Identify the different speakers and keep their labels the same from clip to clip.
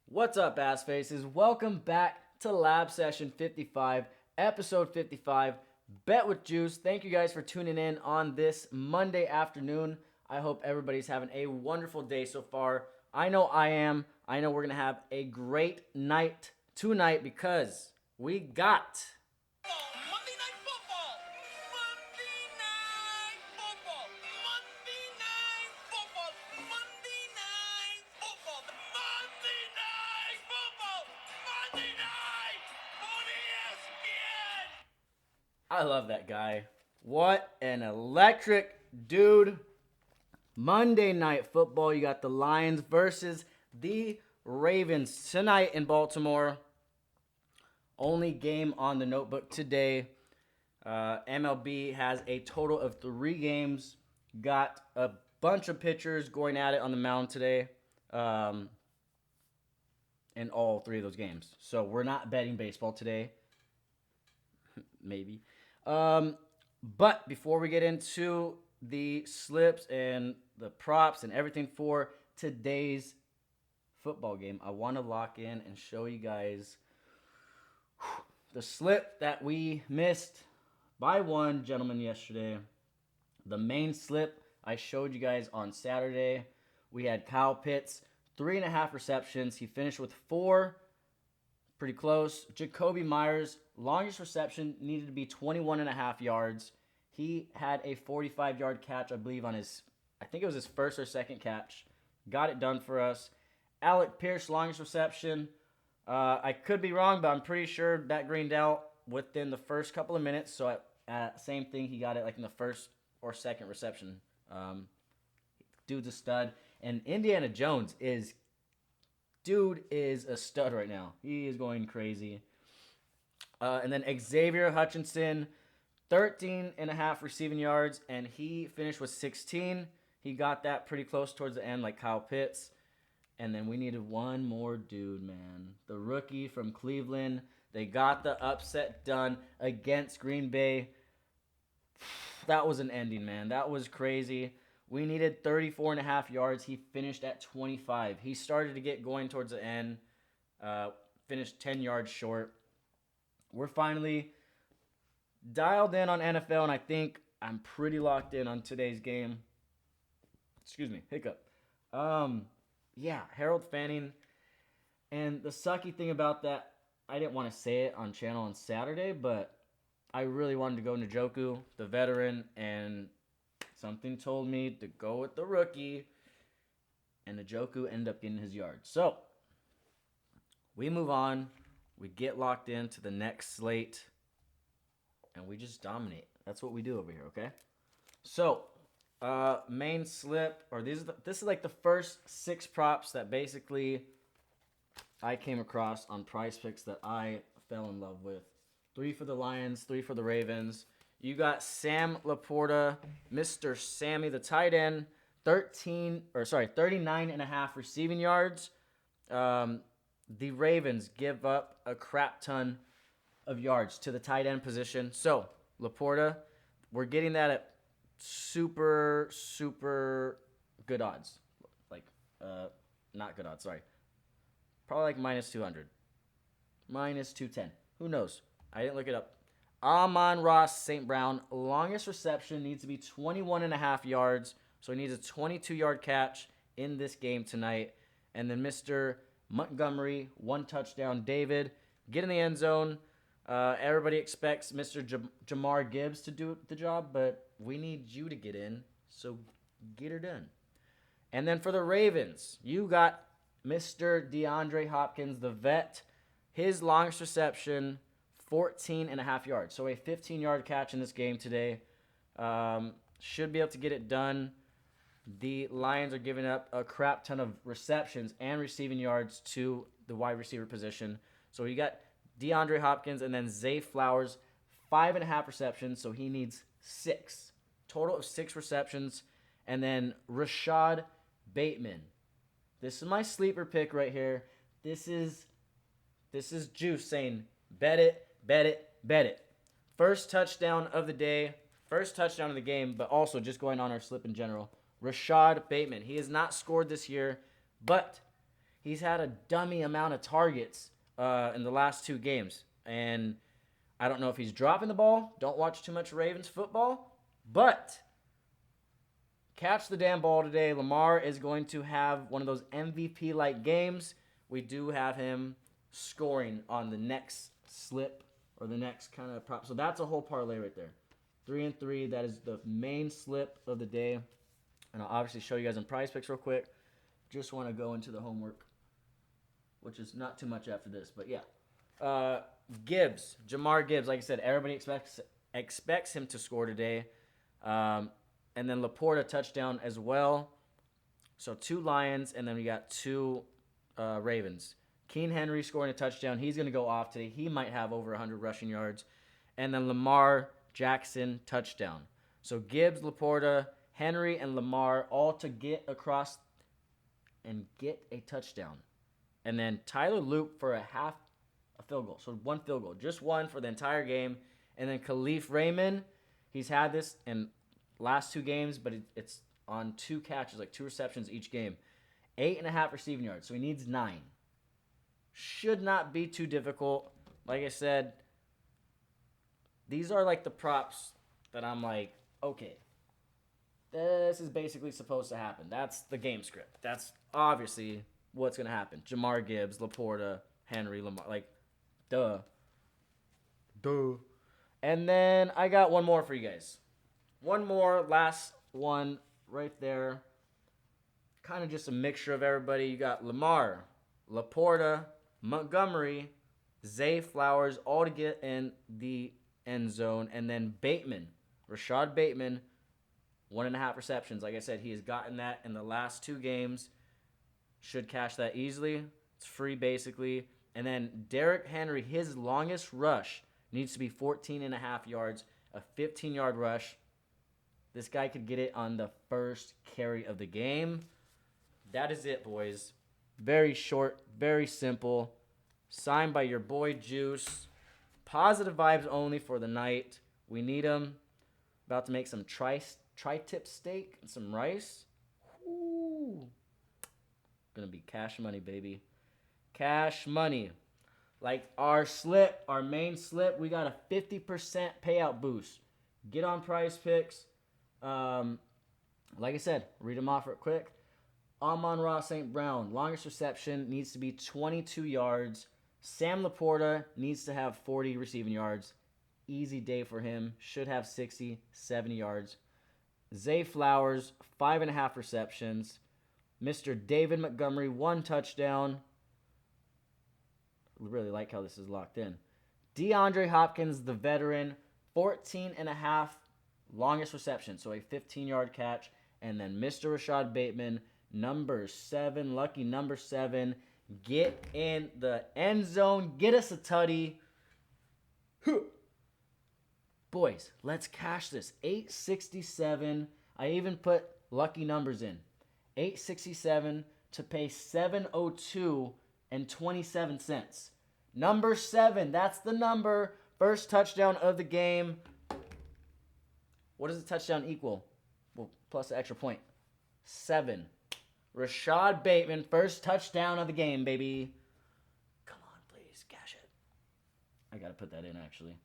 Speaker 1: What's up, ass faces? Welcome back to Lab Session 55, episode 55, Bet with Juice. Thank you guys for tuning in on this Monday afternoon. I hope everybody's having a wonderful day so far. I know I am. I know we're going to have a great night tonight because we got
Speaker 2: Monday Night Football! Monday Night Football! Monday Night Football! Monday Night Football! Monday Night Football! Monday Night on ESPN!
Speaker 1: I love that guy. What an electric dude. Monday Night Football, you got the Lions versus the Ravens tonight in Baltimore. Only game on the notebook today. MLB has a total of 3 games. Got a bunch of pitchers going at it on the mound today. In all 3 of those games. So we're not betting baseball today. Maybe. But before we get into the slips and the props and everything for today's football game, I want to lock in and show you guys the slip that we missed by one gentleman yesterday. The main slip I showed you guys on Saturday. We had Kyle Pitts, 3.5 receptions. He finished with 4. Pretty close. Jacoby Myers, longest reception, needed to be 21.5 yards. He had a 45-yard catch, I believe, I think it was his first or second catch. Got it done for us. Alec Pierce, longest reception. I could be wrong, but I'm pretty sure that greened out within the first couple of minutes. So, same thing, he got it like in the first or second reception. Dude's a stud. And Indiana Jones is a stud right now. He is going crazy. And then Xavier Hutchinson, 13.5 receiving yards, and he finished with 16. He got that pretty close towards the end, like Kyle Pitts. And then we needed one more dude, man. The rookie from Cleveland. They got the upset done against Green Bay. That was an ending, man. That was crazy. We needed 34.5 yards. He finished at 25. He started to get going towards the end. Finished 10 yards short. We're finally dialed in on NFL, and I think I'm pretty locked in on today's game. Excuse me, hiccup. Yeah, Harold Fanning. And the sucky thing about that, I didn't want to say it on channel on Saturday, but I really wanted to go Njoku, the veteran, and something told me to go with the rookie, and Njoku ended up getting his yards. So, we move on. We get locked into the next slate, and we just dominate. That's what we do over here, okay? So, main slip, or this is like the first 6 props that basically I came across on Prize Picks that I fell in love with. 3 for the Lions, 3 for the Ravens. You got Sam Laporta, Mr. Sammy, the tight end, 39.5 receiving yards. The Ravens give up a crap ton of yards to the tight end position. So, Laporta, we're getting that at super, super good odds. Like, not good odds, sorry. Probably like minus 200. Minus 210. Who knows? I didn't look it up. Amon-Ra St. Brown, longest reception, needs to be 21.5 yards. So he needs a 22-yard catch in this game tonight. And then Mr. Montgomery, 1 touchdown. David, get in the end zone. Everybody expects Mr. Jamar Gibbs to do the job, but we need you to get in, so get her done. And then for the Ravens, you got Mr. DeAndre Hopkins, the vet. His longest reception, 14.5 yards. So a 15-yard catch in this game today. Should be able to get it done. The Lions are giving up a crap ton of receptions and receiving yards to the wide receiver position. So you got DeAndre Hopkins and then Zay Flowers, 5.5 receptions. So he needs 6. Total of 6 receptions. And then Rashad Bateman. This is my sleeper pick right here. This is Juice saying, bet it, bet it, bet it. First touchdown of the day, first touchdown of the game, but also just going on our slip in general. Rashad Bateman. He has not scored this year, but he's had a dummy amount of targets in the last 2 games. And I don't know if he's dropping the ball. Don't watch too much Ravens football. But catch the damn ball today. Lamar is going to have one of those MVP-like games. We do have him scoring on the next slip or the next kind of prop. So that's a whole parlay right there. 3 and 3. That is the main slip of the day. And I'll obviously show you guys in Prize Picks real quick. Just want to go into the homework, which is not too much after this. But yeah. Gibbs. Jamar Gibbs. Like I said, everybody expects him to score today. And then Laporta touchdown as well. So 2 Lions, and then we got 2 Ravens. Keen Henry scoring a touchdown. He's going to go off today. He might have over 100 rushing yards. And then Lamar Jackson touchdown. So Gibbs, Laporta, Henry, and Lamar all to get across and get a touchdown. And then Tyler Loop for a field goal. So 1 field goal. Just 1 for the entire game. And then Khalif Raymond, he's had this in last 2 games, but it's on 2 catches, like 2 receptions each game. 8.5 receiving yards. So he needs 9. Should not be too difficult. Like I said, these are like the props that I'm like, okay, this is basically supposed to happen. That's the game script. That's obviously what's going to happen. Jamar Gibbs, Laporta, Henry, Lamar. Like, duh. And then I got one more for you guys. One more, last one right there. Kind of just a mixture of everybody. You got Lamar, Laporta, Montgomery, Zay Flowers, all to get in the end zone. And then Bateman, Rashad Bateman, 1.5 receptions. Like I said, he has gotten that in the last 2 games. Should cash that easily. It's free basically. And then Derrick Henry, his longest rush needs to be 14.5 yards, a 15-yard rush. This guy could get it on the first carry of the game. That is it, boys. Very short, very simple. Signed by your boy Juice. Positive vibes only for the night. We need them. About to make some tri-tip steak and some rice. Ooh. Gonna be cash money, baby. Cash money. Like our slip, our main slip, we got a 50% payout boost. Get on Prize Picks. Like I said, read them off real quick. Amon-Ra St. Brown, longest reception, needs to be 22 yards. Sam Laporta needs to have 40 receiving yards. Easy day for him. Should have 60, 70 yards. Zay Flowers, 5.5 receptions. Mr. David Montgomery, 1 touchdown. Really like how this is locked in. DeAndre Hopkins, the veteran, 14.5 longest reception, so a 15-yard catch. And then Mr. Rashad Bateman, number 7, lucky number 7. Get in the end zone. Get us a tutty. Boys, let's cash this. 867. I even put lucky numbers in. 867 to pay 702 and 27 cents. Number 7, that's the number. First touchdown of the game. What does a touchdown equal? Well, plus the extra point. 7. Rashad Bateman, first touchdown of the game, baby. Come on, please, cash it. I got to put that in, actually.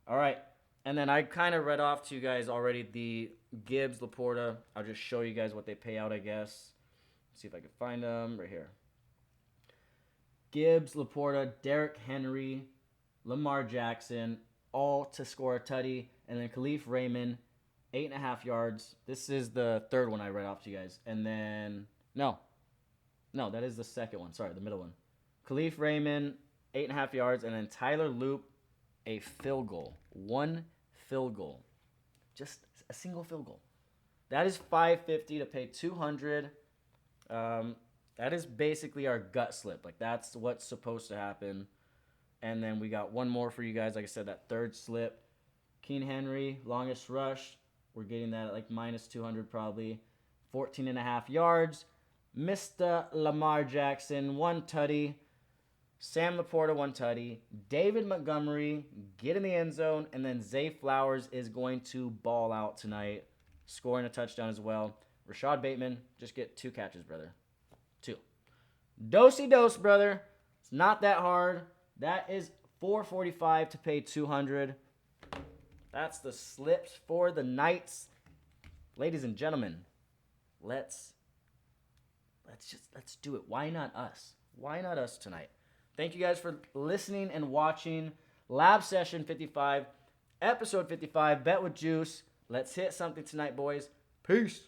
Speaker 1: All right. And then I kind of read off to you guys already the Gibbs, Laporta. I'll just show you guys what they pay out, I guess. See if I can find them right here. Gibbs, Laporta, Derrick Henry, Lamar Jackson, all to score a tutty. And then Khalif Raymond, 8.5 yards. This is the third one I read off to you guys. And then, no, that is the second one. Sorry, the middle one. Khalif Raymond, 8.5 yards. And then Tyler Loop, a field goal. 1 field goal. Just a single field goal. That is $550 to pay $200. That is basically our gut slip. Like, that's what's supposed to happen. And then we got one more for you guys. Like I said, that third slip. Keen Henry, longest rush. We're getting that at like minus 200 probably. 14.5 yards. Mr. Lamar Jackson, 1 tutty. Sam Laporta, 1 tutty. David Montgomery, get in the end zone. And then Zay Flowers is going to ball out tonight, scoring a touchdown as well. Rashad Bateman, just get 2 catches, brother. 2. Dosey dose, brother. It's not that hard. That is $445 to pay $200. That's the slips for the Knights. Ladies and gentlemen, let's do it. Why not us? Why not us tonight? Thank you guys for listening and watching Lab Session 55, Episode 55, Bet with Juice. Let's hit something tonight, boys. Peace.